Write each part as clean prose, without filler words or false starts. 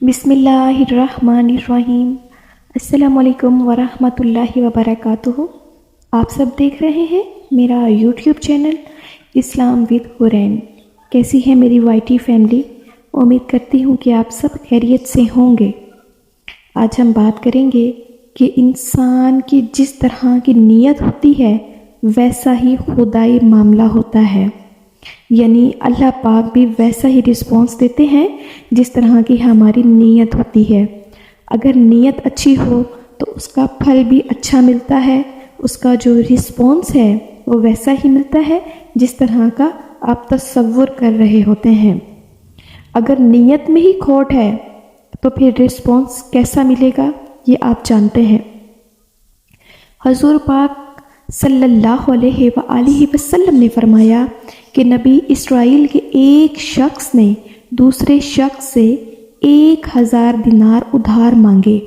بسم اللہ الرحمن الرحیم۔ السلام علیکم ورحمۃ اللہ وبرکاتہ۔ آپ سب دیکھ رہے ہیں میرا یوٹیوب چینل اسلام ود قرآن۔ کیسی ہے میری وائی ٹی فیملی؟ امید کرتی ہوں کہ آپ سب خیریت سے ہوں گے۔ آج ہم بات کریں گے کہ انسان کی جس طرح کی نیت ہوتی ہے ویسا ہی خدائی معاملہ ہوتا ہے، یعنی اللہ پاک بھی ویسا ہی رسپانس دیتے ہیں جس طرح کی ہماری نیت ہوتی ہے۔ اگر نیت اچھی ہو تو اس کا پھل بھی اچھا ملتا ہے، اس کا جو رسپانس ہے وہ ویسا ہی ملتا ہے جس طرح کا آپ تصور کر رہے ہوتے ہیں۔ اگر نیت میں ہی کھوٹ ہے تو پھر رسپانس کیسا ملے گا یہ آپ جانتے ہیں۔ حضور پاک صلی اللہ علیہ وآلہ وسلم نے فرمایا کہ نبی اسرائیل کے ایک شخص نے دوسرے شخص سے 1000 دینار ادھار مانگے۔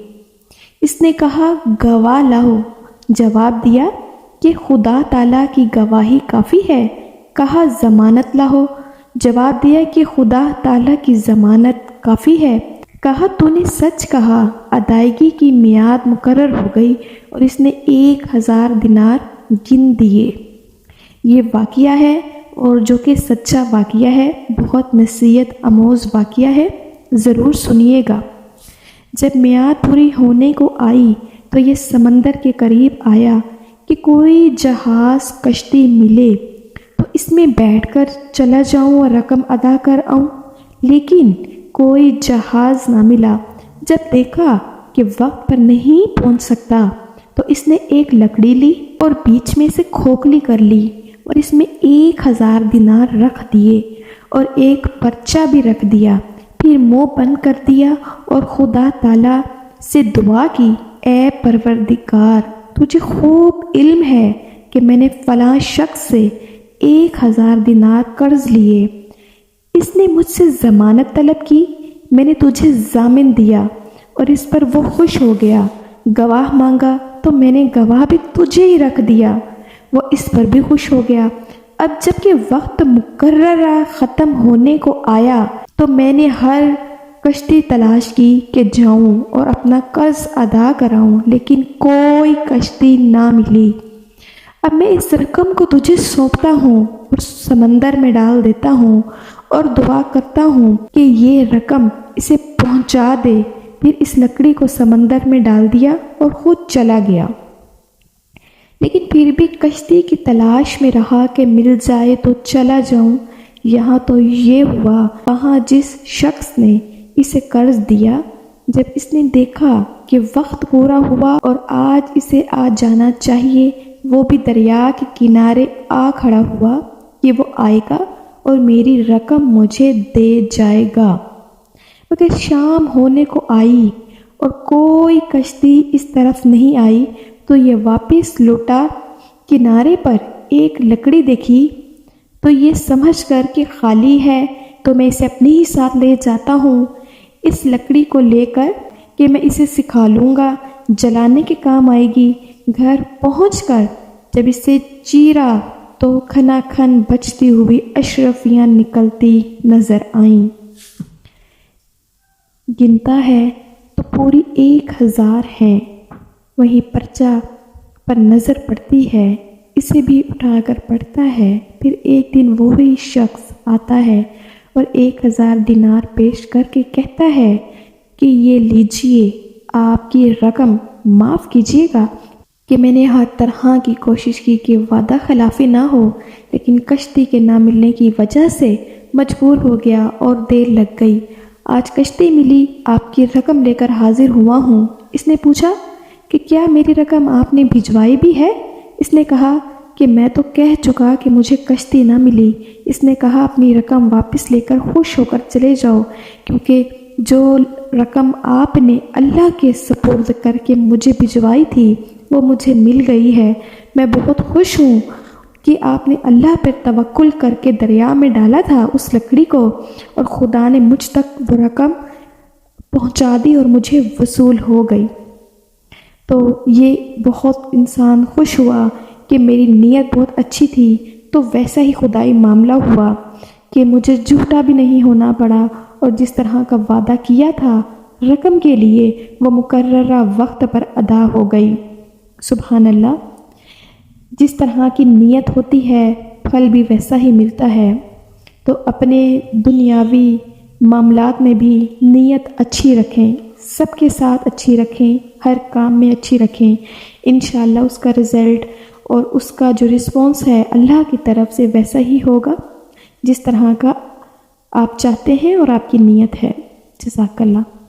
اس نے کہا گواہ لاؤ۔ جواب دیا کہ خدا تعالیٰ کی گواہی کافی ہے۔ کہا ضمانت لاؤ۔ جواب دیا کہ خدا تعالیٰ کی ضمانت کافی ہے۔ کہا تو نے سچ کہا۔ ادائیگی کی میعاد مقرر ہو گئی اور اس نے 1000 دینار گن دیے۔ یہ واقعہ ہے اور جو کہ سچا واقعہ ہے، بہت نصیحت آموز واقعہ ہے، ضرور سنیے گا۔ جب میعاد پوری ہونے کو آئی تو یہ سمندر کے قریب آیا کہ کوئی جہاز کشتی ملے تو اس میں بیٹھ کر چلا جاؤں اور رقم ادا کر آؤں، لیکن کوئی جہاز نہ ملا۔ جب دیکھا کہ وقت پر نہیں پہنچ سکتا تو اس نے ایک لکڑی لی اور بیچ میں سے کھوکھلی کر لی اور اس میں 1000 دینار رکھ دیے اور ایک پرچہ بھی رکھ دیا۔ پھر منہ بند کر دیا اور خدا تعالیٰ سے دعا کی، اے پروردگار، تجھے خوب علم ہے کہ میں نے فلاں شخص سے 1000 دینار قرض لیے۔ اس نے مجھ سے ضمانت طلب کی، میں نے تجھے ضامن دیا اور اس پر وہ خوش ہو گیا۔ گواہ مانگا تو میں نے گواہ بھی تجھے ہی رکھ دیا، وہ اس پر بھی خوش ہو گیا۔ اب جب کہ وقت مقررہ ختم ہونے کو آیا تو میں نے ہر کشتی تلاش کی کہ جاؤں اور اپنا قرض ادا کراؤں، لیکن کوئی کشتی نہ ملی۔ اب میں اس رقم کو تجھے سونپتا ہوں اور سمندر میں ڈال دیتا ہوں اور دعا کرتا ہوں کہ یہ رقم اسے پہنچا دے۔ پھر اس لکڑی کو سمندر میں ڈال دیا اور خود چلا گیا، لیکن پھر بھی کشتی کی تلاش میں رہا کہ مل جائے تو چلا جاؤں۔ یہاں تو یہ ہوا، وہاں جس شخص نے اسے قرض دیا، جب اس نے دیکھا کہ وقت پورا ہوا اور آج اسے آ جانا چاہیے، وہ بھی دریا کے کنارے آ کھڑا ہوا کہ وہ آئے گا اور میری رقم مجھے دے جائے گا۔ مگر شام ہونے کو آئی اور کوئی کشتی اس طرف نہیں آئی تو یہ واپس لوٹا۔ کنارے پر ایک لکڑی دیکھی تو یہ سمجھ کر کہ خالی ہے تو میں اسے اپنے ہی ساتھ لے جاتا ہوں، اس لکڑی کو لے کر کہ میں اسے سکھا لوں گا، جلانے کے کام آئے گی۔ گھر پہنچ کر جب اسے چیرا تو کھنا کھن بچتی ہوئی اشرفیاں نکلتی نظر آئیں۔ گنتا ہے تو پوری 1000 ہیں۔ وہی پرچہ پر نظر پڑتی ہے، اسے بھی اٹھا کر پڑھتا ہے۔ پھر ایک دن وہی شخص آتا ہے اور 1000 دینار پیش کر کے کہتا ہے کہ یہ لیجئے، آپ کی رقم معاف کیجیے گا کہ میں نے ہر طرح کی کوشش کی کہ وعدہ خلافی نہ ہو، لیکن کشتی کے نہ ملنے کی وجہ سے مجبور ہو گیا اور دیر لگ گئی۔ آج کشتی ملی، آپ کی رقم لے کر حاضر ہوا ہوں۔ اس نے پوچھا کہ کیا میری رقم آپ نے بھجوائی بھی ہے؟ اس نے کہا کہ میں تو کہہ چکا کہ مجھے کشتی نہ ملی۔ اس نے کہا اپنی رقم واپس لے کر خوش ہو کر چلے جاؤ، کیونکہ جو رقم آپ نے اللہ کے سپرد کر کے مجھے بھجوائی تھی وہ مجھے مل گئی ہے۔ میں بہت خوش ہوں کہ آپ نے اللہ پر توکل کر کے دریا میں ڈالا تھا اس لکڑی کو، اور خدا نے مجھ تک وہ رقم پہنچا دی اور مجھے وصول ہو گئی۔ تو یہ بہت انسان خوش ہوا کہ میری نیت بہت اچھی تھی، تو ویسا ہی خدائی معاملہ ہوا کہ مجھے جھوٹا بھی نہیں ہونا پڑا اور جس طرح کا وعدہ کیا تھا رقم کے لیے وہ مقررہ وقت پر ادا ہو گئی۔ سبحان اللہ، جس طرح کی نیت ہوتی ہے پھل بھی ویسا ہی ملتا ہے۔ تو اپنے دنیاوی معاملات میں بھی نیت اچھی رکھیں، سب کے ساتھ اچھی رکھیں، ہر کام میں اچھی رکھیں، انشاءاللہ اس کا رزلٹ اور اس کا جو رسپانس ہے اللہ کی طرف سے ویسا ہی ہوگا جس طرح کا آپ چاہتے ہیں اور آپ کی نیت ہے۔ جزاک اللہ۔